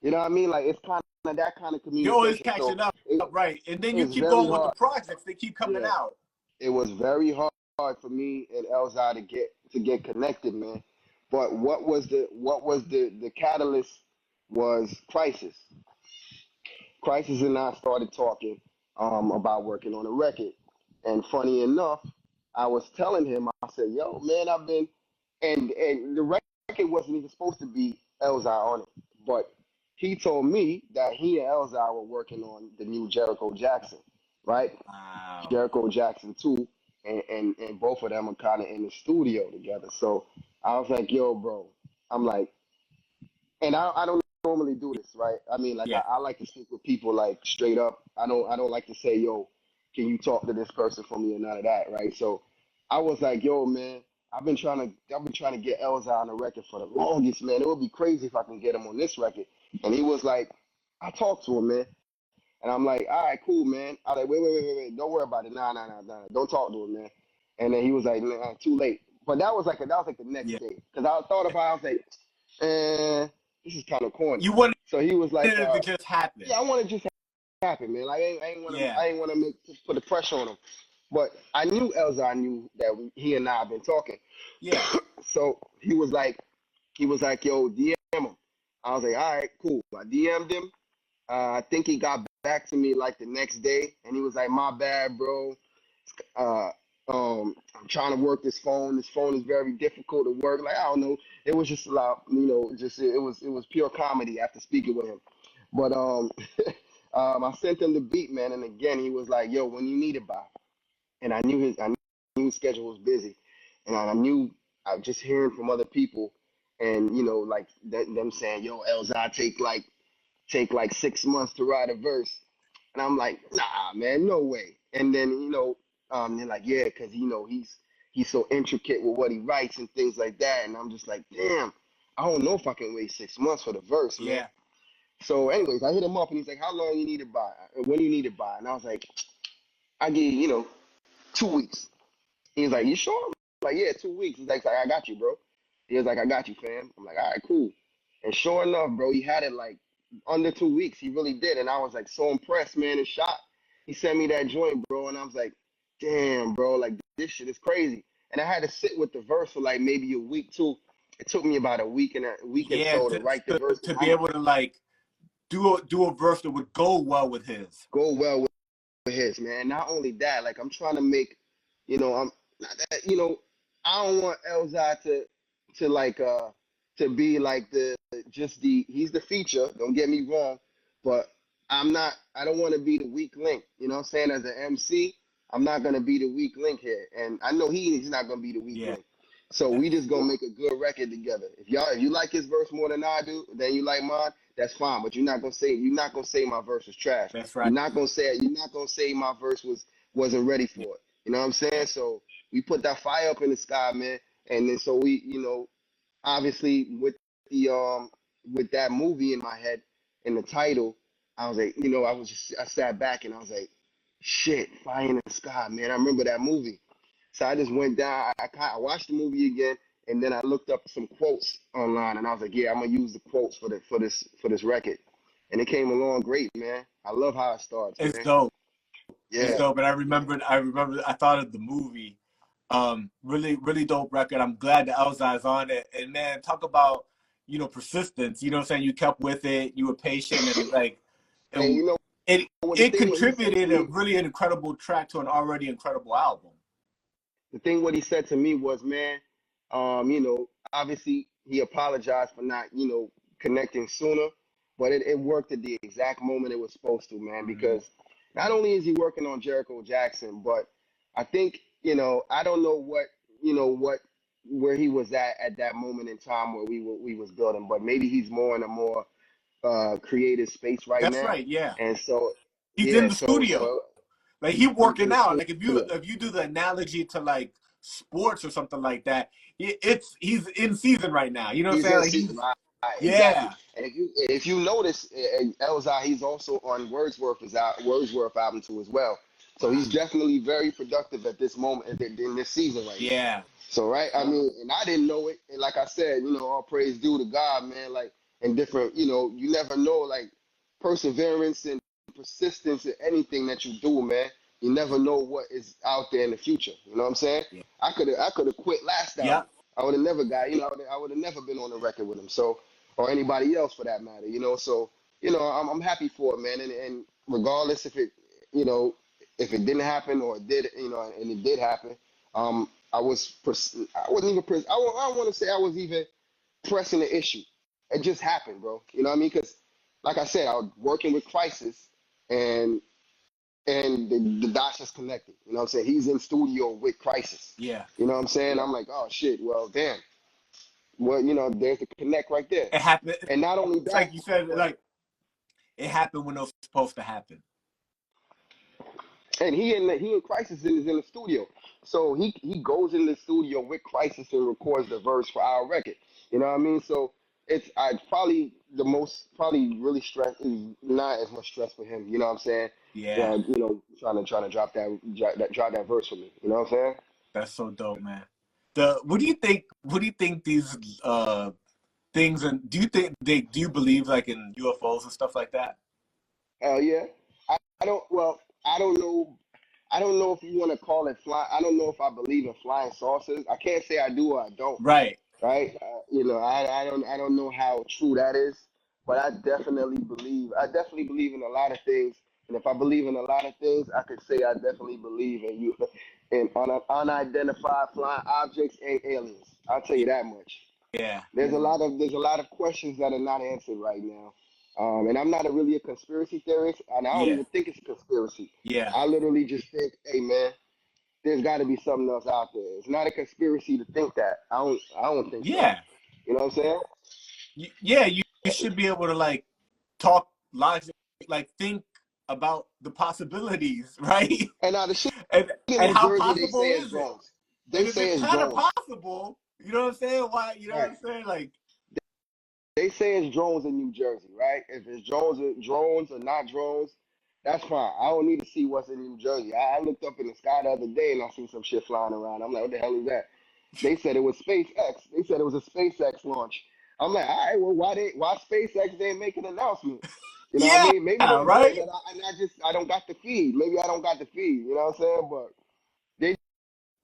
You know what I mean? Like it's kind of that kind of you're always communication. So catching up, right? And then you it's keep very going with the hard. projects; they keep coming Yeah, out. it was very hard for me and Elzai to get connected, man. But what was the catalyst was Crisis. Crisis and I started talking about working on a record. And funny enough, I was telling him, I said, yo, man, I've been, and the record wasn't even supposed to be Elzhi on it. But he told me that he and Elzhi were working on the new Jericho Jackson, right? Wow. Jericho Jackson 2. And both of them are kind of in the studio together. So I was like, yo, bro, I'm like, and I don't normally do this, right? I mean, like Yeah. I like to speak with people like straight up. I don't like to say, yo, can you talk to this person for me or none of that, right? So I was like, yo, man, I've been trying to get Elzhi on the record for the longest, man. It would be crazy if I can get him on this record. And he was like, I talked to him, man. And I'm like, all right, cool, man. I was like, wait, don't worry about it. Nah. Don't talk to him, man. And then he was like, nah, too late. But that was like the next Yeah. day. Because I thought about it, I was like, this is kind of corny. You wanted So he was like, it to just happen. yeah, I want to just happen, man. Like Yeah. I ain't want to put the pressure on him. But I knew Elzhi knew that he and I have been talking. Yeah. So he was like, yo, DM him. I was like, all right, cool. I DM'd him. I think he got back to me like the next day, and he was like, "My bad, bro. Uh, I'm trying to work this phone. This phone is very difficult to work. Like, I don't know. It was just a lot, you know, just it was pure comedy after speaking with him. But I sent him the beat, man, and again he was like, "Yo, when you need it by," and I knew his schedule was busy, and I knew I was just hearing from other people, and you know, like them saying, "Yo, Elzai take like 6 months to write a verse," and I'm like, "Nah, man, no way." And then you know, they're like, "Yeah, because you know he's so intricate with what he writes and things like that," and I'm just like, "Damn, I don't know if I can wait 6 months for the verse, man." Yeah. So, anyways, I hit him up and he's like, "How long you need it by? When you need it by?" And I was like, "I give you, you know, 2 weeks." He's like, Yeah. "You sure?" I'm like, "Yeah, 2 weeks." He's like, "I got you, bro." He was like, "I got you, fam." I'm like, "All right, cool." And sure enough, bro, he had it like under 2 weeks. He really did. And I was like so impressed, man, and shocked. He sent me that joint, bro. And I was like, damn, bro, like this shit is crazy. And I had to sit with the verse for like maybe a week too. It took me about a week and Yeah, so to write the verse. to be able to like do a verse that would go well with his. Go well with his, man. Not only that, like I'm trying to make, you know, I'm not that, you know, I don't want Elzai to like to be like the just the he's the feature. Don't get me wrong, but I don't want to be the weak link. You know what I'm saying? As an MC, I'm not gonna be the weak link here, and I know he's not gonna be the weak Yeah. link. So we just gonna make a good record together. If you like his verse more than I do, then you like mine. That's fine. But you're not gonna say my verse was trash. That's right. You're not gonna say my verse wasn't ready Yeah. for it. You know what I'm saying? So we put that fire up in the sky, man. And then so we, you know, obviously the with that movie in my head and the title, I was like, you know, I sat back and I was like, shit, fire in the sky, man. I remember that movie. So I just went down. I watched the movie again, and then I looked up some quotes online, and I was like, yeah, I'm gonna use the quotes for this record, and it came along great, man. I love how it starts, It's man. dope. It's Yeah, dope. And I thought of the movie. Really dope record. I'm glad the Elzai's on it. And man, talk about, persistence. You know what I'm saying? You kept with it, you were patient, and like and it you know it, what the it thing what he said to contributed a me. really incredible track to an already incredible album. The thing what he said to me was, man, you know, obviously he apologized for not, you know, connecting sooner, but it worked at the exact moment it was supposed to, man, Mm-hmm. because not only is he working on Jericho Jackson, but I think, you know, I don't know what, you know, what where he was at that moment in time where we was building, but maybe he's more in a more creative space right That's now. right, yeah. And so He's in yeah, the studio. Like he he's in working the out. Like studio. if you do the analogy to like sports or something like that, he's in season right now. You know what I'm He's saying? in Like season, right? Exactly. yeah. And if you notice, Elzai, he's also on Wordsworth album too as well. So Wow. he's definitely very productive at this moment in this season right now. Yeah. So right, I mean, and I didn't know it. And like I said, you know, all praise due to God, man. Like and different, you know, you never know, like perseverance and persistence in anything that you do, man. You never know what is out there in the future. You know what I'm saying? Yeah. I could have quit last album. Yep. I would have never got, you know, I would have never been on the record with him. So, or anybody else for that matter, you know. So, you know, I'm happy for it, man. And regardless if it, you know, if it didn't happen or it did, you know, and it did happen, I wasn't even, I don't want to say I was even pressing the issue. It just happened, bro. You know what I mean? Because, like I said, I was working with Crisis, and the dots just connected. You know what I'm saying? He's in studio with Crisis. Yeah. You know what I'm saying? I'm like, oh shit. Well, damn. Well, you know, there's the connect right there. It happened. And not only It's that, like you said, but like it happened when it was supposed to happen. and he and Crisis is in the studio. So he goes in the studio with Crisis and records the verse for our record. You know what I mean? So it's I probably the most probably really stress is not as much stress for him. You know what I'm saying? Yeah. You know, trying to drop that verse for me. You know what I'm saying? That's so dope, man. What do you think? What do you think these things and do you believe like in UFOs and stuff like that? Hell yeah. I don't. Well, I don't know. I don't know if you want to call it fly. I don't know if I believe in flying saucers. I can't say I do or I don't. Right. Right? You know, I don't know how true that is, but I definitely believe. I definitely believe in a lot of things And if I believe in a lot of things, I could say I definitely believe in you in unidentified flying objects and aliens. I'll tell you that much. Yeah. There's a lot of questions that are not answered right now. And I'm not really a conspiracy theorist, and I don't Yeah. even think it's a conspiracy. Yeah. I literally just think, hey man, there's got to be something else out there. It's not a conspiracy to think that. I don't think so. Yeah. You know what I'm saying? Yeah. You should be able to like talk logic, like think about the possibilities, right? And now the shit and in and New how Jersey, they say possible it's is it? drones. And They if say it's it's kind of drones. possible, you know what I'm saying? Why? You know what Right. I'm saying? Like, They say it's drones in New Jersey, right? If it's drones or not drones, that's fine. I don't need to see what's in New Jersey. I looked up in the sky the other day and I seen some shit flying around. I'm like, what the hell is that? They said it was SpaceX. They said it was a SpaceX launch. I'm like, all right, well, why SpaceX didn't make an announcement? You know what I yeah, mean? Maybe they did, right? and I don't got the feed. Maybe I don't got the feed. You know what I'm saying? But they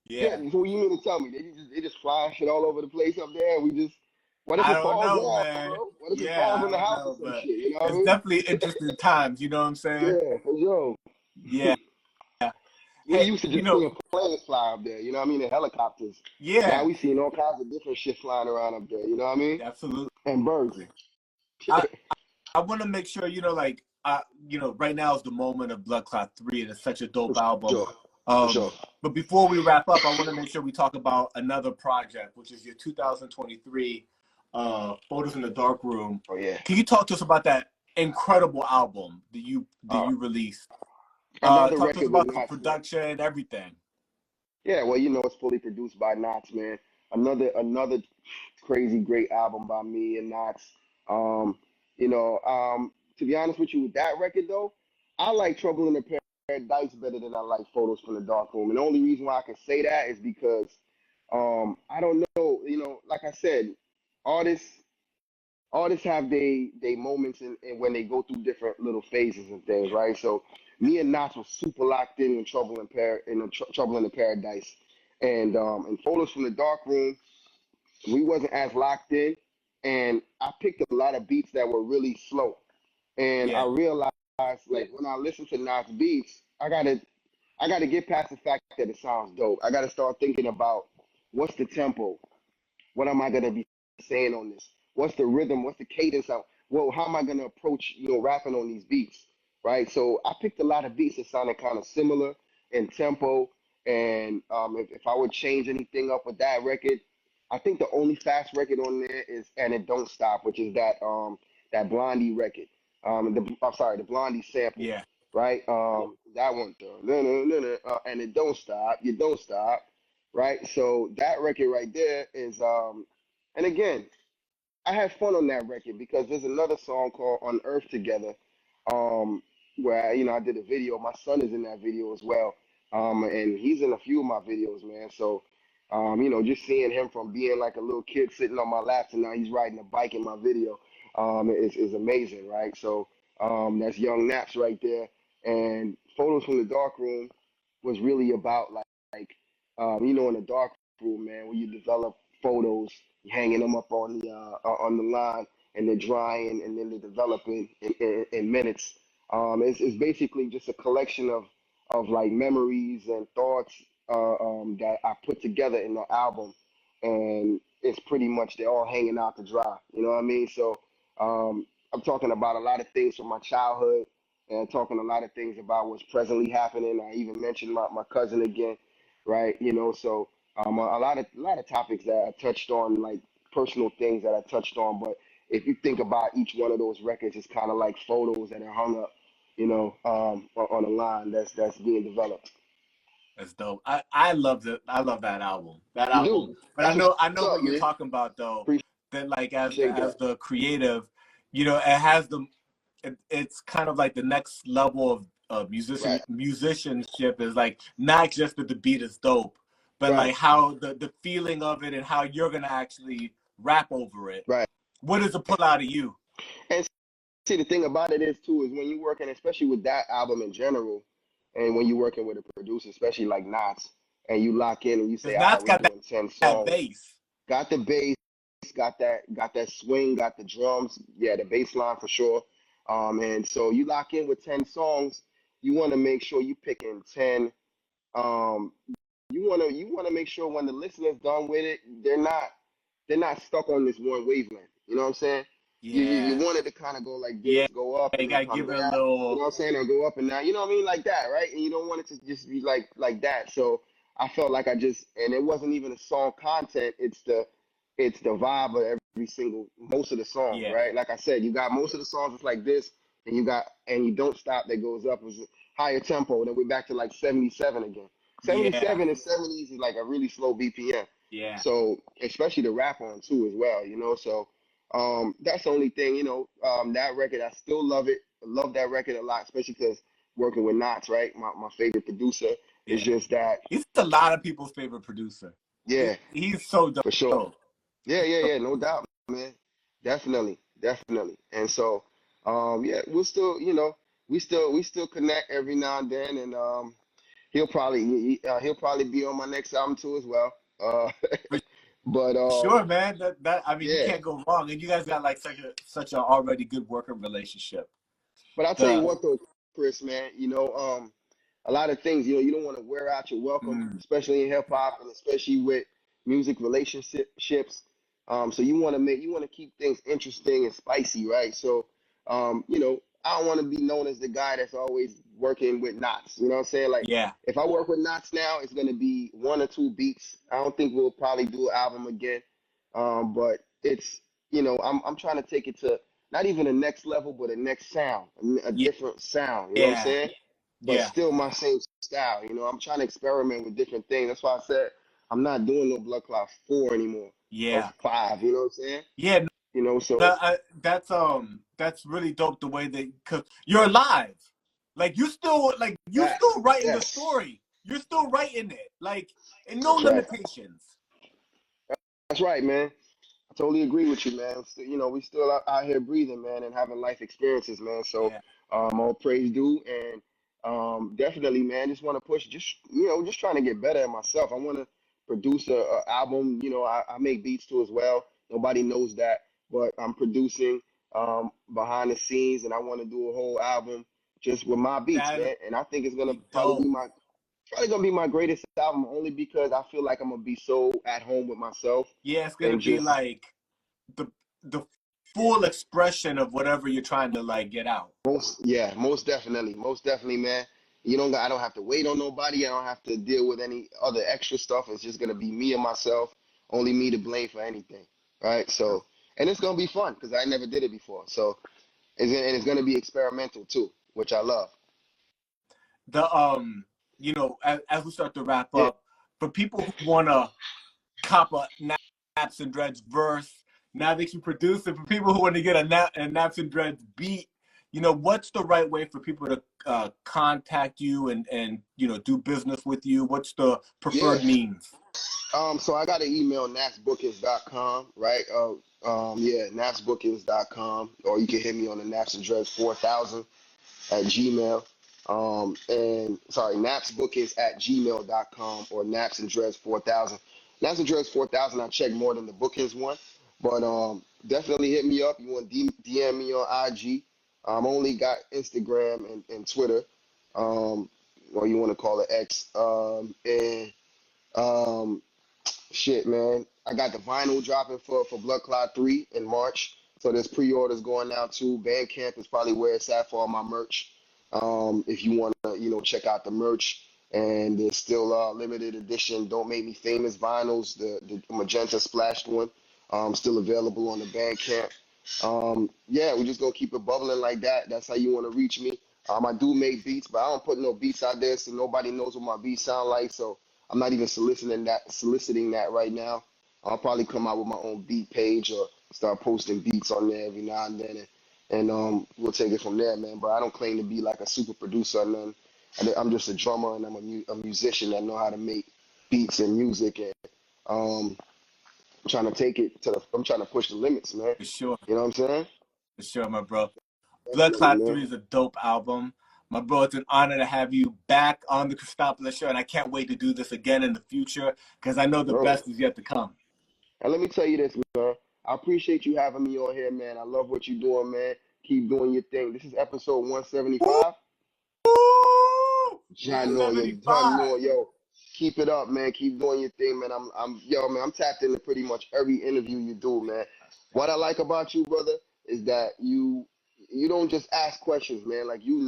Yeah. didn't. So what you mean to tell me they just flying shit all over the place up there? And we just what if I it don't falls know, down, man. bro? What if it Yeah, falls I on the don't house or know, some but shit? You know what I it's mean? definitely interesting times. You know what I'm saying? Yeah, for sure. Yeah. We Hey, used to you just know, seeing planes fly up there. You know what I mean? And helicopters. Now yeah, we seeing all kinds of different shit flying around up there. You know what I mean? absolutely. And birds. I I want to make sure, like, right now is the moment of Bloodclaat III, and it's such a For dope album. sure. For sure. But before we wrap up, I want to make sure we talk about another project, which is your 2023 Photos in the Dark Room. Oh yeah. Can you talk to us about that incredible album that you released? Another Talk to us record with about the Knots, man. production, everything. Yeah, well, it's fully produced by Knots, man. Another crazy great album by me and Knots. Um, to be honest with you, with that record though, I like Trouble in the Paradise better than I like Photos from the Dark Room. And the only reason why I can say that is because I don't know, like I said, artists artists have they moments and when they go through different little phases and things, right? So me and Knots was super locked in Trouble in the Paradise, and Photos from the Dark Room, we wasn't as locked in, and I picked a lot of beats that were really slow, and I Yeah, realized like when I listen to Knots beats, I gotta get past the fact that it sounds dope. I gotta start thinking about what's the tempo, what am I gonna be saying on this? What's the rhythm? What's the cadence? Well, how am I gonna approach rapping on these beats? Right. So I picked a lot of beats that sounded kind of similar in tempo, and if I would change anything up with that record, I think the only fast record on there is "And It Don't Stop," which is that Blondie record. I'm sorry, the Blondie sample. yeah. Right. That one. And it don't stop. You don't stop, right? So that record right there is and again, I had fun on that record because there's another song called "On Earth Together," um, where I did a video. My son is in that video as well, and he's in a few of my videos, man. So, just seeing him from being like a little kid sitting on my lap to now he's riding a bike in my video, is amazing, right? So, that's young Naps right there, and Photos from the Dark Room was really about in the dark room, man, where you develop photos, you hanging them up on the line, and they're drying, and then they're developing in minutes. It's basically just a collection of like memories and thoughts that I put together in the album, and it's pretty much they're all hanging out to dry. You know what I mean? So I'm talking about a lot of things from my childhood, and talking a lot of things about what's presently happening. I even mentioned my cousin again, right? So a lot of topics that I touched on, like personal things that I touched on. But if you think about each one of those records, it's kind of like photos that are hung up, on a line that's being developed. That's dope. I love it. I love that album. That You album. do. But I That's know what's what up, you're man. talking about though. That like Appreciate as that. the creative, it has it's kind of like the next level of Right. musicianship is like not just that the beat is dope, but Right. like how the feeling of it and how you're gonna actually rap over it. Right. What does it pull out of you? And see, the thing about it is too is when you're working, especially with that album in general, and when you're working with a producer, especially like Nas, and you lock in and you say, Because all right, Nat's we're got doing 10 that songs. bass. Got the bass, got that swing, got the drums, yeah, the bass line for sure. And so you lock in with 10 songs, you want to make sure you picking 10. Um, you wanna make sure when the listener's done with it, they're not stuck on this one wavelength. You know what I'm saying? You Yeah. want it to kind of go like Yeah. this, go up You and then gotta come give it a down. You know little. what I'm saying? Or go up and down. You know what I mean? Like that, right? And you don't want it to just be like that. So I felt like and it wasn't even the song content. It's the vibe of most of the songs, Yeah. right? Like I said, you got most of the songs it's like this, and you don't stop that goes up. It's higher tempo. Then we're back to like 77 again. Yeah. 77 and 70s is like a really slow BPM. Yeah. So especially the rap on too as well, So that's the only thing, that record I still love it. I love that record a lot, especially because working with Knots, right? My favorite producer. It's Yeah. just that, He's a lot of people's favorite producer. yeah, He's so for sure. dope. Yeah, no doubt, man. Definitely. And so, yeah, we'll still, we still connect every now and then, and he'll probably be on my next album too as well. For But sure, man. That I mean, you yeah. can't go wrong, and you guys got like such a already good working relationship. But I'll tell you The what though, Chris, man, a lot of things, you don't want to wear out your welcome, mm, especially in hip hop and especially with music relationships. So you want to keep things interesting and spicy, right? So, I don't want to be known as the guy that's always working with knots. You know what I'm saying? Like, yeah, if I work with knots now, it's gonna be one or two beats. I don't think we'll probably do an album again. But I'm trying to take it to not even a next level, but a next sound, a yeah, different sound. You know what I'm yeah, saying? But yeah, still my same style. I'm trying to experiment with different things. That's why I said I'm not doing no Bloodclaat 4 anymore or yeah, 5. You know what I'm saying? yeah. So That's really dope the way that because you're alive, like you that, still writing the yes, story. You're still writing it, like and no that's right. limitations. That's right, man. I totally agree with you, man. We still out here breathing, man, and having life experiences, man. So, Yeah, all praise due, and definitely, man. Just want to push, just trying to get better at myself. I want to produce a album. I make beats too as well. Nobody knows that, but I'm producing behind the scenes, and I want to do a whole album just with my beats, that'd man. And I think it's gonna be probably dope. be my greatest album, only because I feel like I'm gonna be so at home with myself Yeah, it's gonna and be just like the the full expression of whatever you're trying to like get out. most definitely, man. I don't have to wait on nobody. I don't have to deal with any other extra stuff. It's just gonna be me and myself, only me to blame for anything, right? So, and it's gonna be fun because I never did it before. So, it's gonna be experimental too, which I love. The as we start to wrap Yeah, up, for people who wanna cop a Naps and Dreads verse, now that you produce it, for people who want to get a Naps and Dreads beat, what's the right way for people to contact you and do business with you? What's the yeah. preferred means? So I got an email, napsbookings.com, right? Yeah, napsbookings.com, or you can hit me on the NapsNdreds 4000 at Gmail. And sorry, napsbookings at gmail.com or napsnddreds 4000. Napsnddreds 4000, I check more than the bookings one, but definitely hit me up. You want to DM me on IG. Only got Instagram and Twitter, or you want to call it X. And um, shit, man. I got the vinyl dropping for Bloodclaat 3 in March. So there's pre-orders going out too. Bandcamp is probably where it's at for all my merch. If you want to, check out the merch. And there's still limited edition Don't Make Me Famous vinyls, the magenta splashed one, still available on the Bandcamp. Yeah, we just gonna keep it bubbling like that. That's how you want to reach me. I do make beats, but I don't put no beats out there so nobody knows what my beats sound like. So I'm not even soliciting that right now. I'll probably come out with my own beat page or start posting beats on there every now and then, and we'll take it from there, man. But I don't claim to be like a super producer or nothing. I'm just a drummer and I'm a musician that know how to make beats and music, and um, I'm trying to I'm trying to push the limits, man. For sure, You know what I'm saying? for sure, my bro. Definitely, Bloodclaat man. 3 is a dope album. My bro, it's an honor to have you back on the Cristopolis show, and I can't wait to do this again in the future because I know the Bro. best is yet to come. And let me tell you this, man. I appreciate you having me on here, man. I love what you're doing, man. Keep doing your thing. This is episode 175. John Noor, yo, John 75. Noor, yo, keep it up, man. Keep doing your thing, man. Yo, man. I'm tapped into pretty much every interview you do, man. What I like about you, brother, is that you don't just ask questions, man. Like you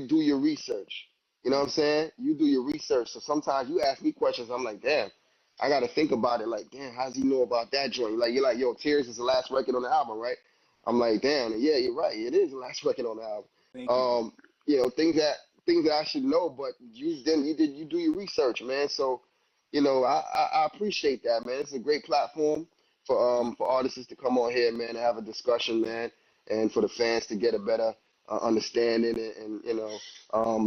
do your research. You know what I'm saying? You do your research. So sometimes you ask me questions, I'm like, damn, I gotta think about it. Like, damn, how's he know about that joint? Like, you're like, yo, Tears is the last record on the album, right? I'm like, damn, yeah, you're right. It is the last record on the album. Thank you, bro. Um, things that I should know, but you do your research, man. So, I appreciate that, man. It's a great platform for artists to come on here, man, and have a discussion, man, and for the fans to get a better understanding and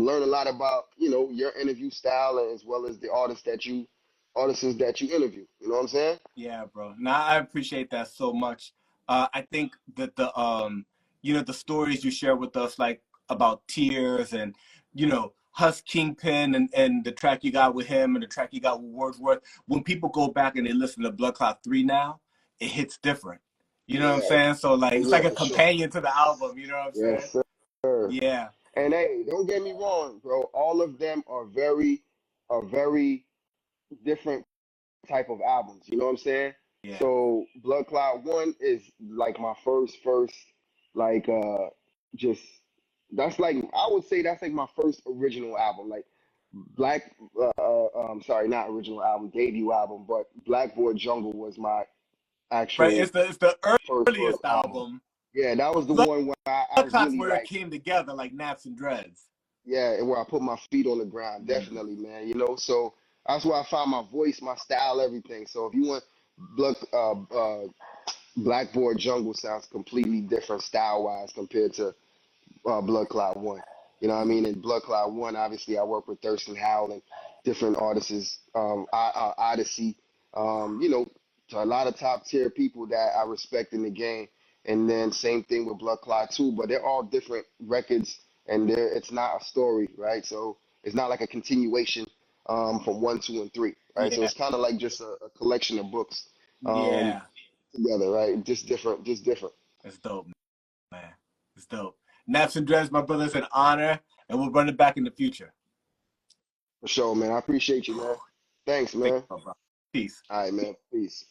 learn a lot about your interview style as well as the artists that you interview. You know what I'm saying? Yeah, bro. Now I appreciate that so much. I think that the stories you share with us, like about Tears and Hus Kingpin and the track you got with him and the track you got with Wordsworth. When people go back and they listen to Bloodclaat 3 now, it hits different. You know what I'm Yeah. saying? So like Oh it's yeah, like a for sure. companion to the album. You know what I'm saying? Yes, sir. Yeah, And hey, don't get me wrong, bro. All of them are very different type of albums. You know what I'm saying? yeah. So Blood Cloud One is like my first like just that's like I would say that's like my first original album. Like Black sorry, not original album, debut album, but Blackboard Jungle was my Right. actual It's the first earliest album. album. Yeah, that was the one where I was Bloodclaat's really where it like, came together, like NapsNdreds. yeah, and where I put my feet on the ground, Mm. definitely, man. So that's where I found my voice, my style, everything. So if you want Blood, Blackboard Jungle sounds completely different style wise compared to Blood Cloud One. You know what I mean? In Blood Cloud One, obviously, I work with Thurston Howell and different artists, Odyssey, to a lot of top tier people that I respect in the game. And then same thing with Blood Cloud Two, but they're all different records, and it's not a story, right? So it's not like a continuation from one, two, and three, right? So Yeah, it's kind of like just a collection of books um, yeah. together, right? Just different, just different. It's dope, man. It's dope. NapsNdreds, my brother, it's an honor, and we'll run it back in the future. For sure, man. I appreciate you, man. Thanks, Thank man. you, bro. Peace. All right, man. Peace.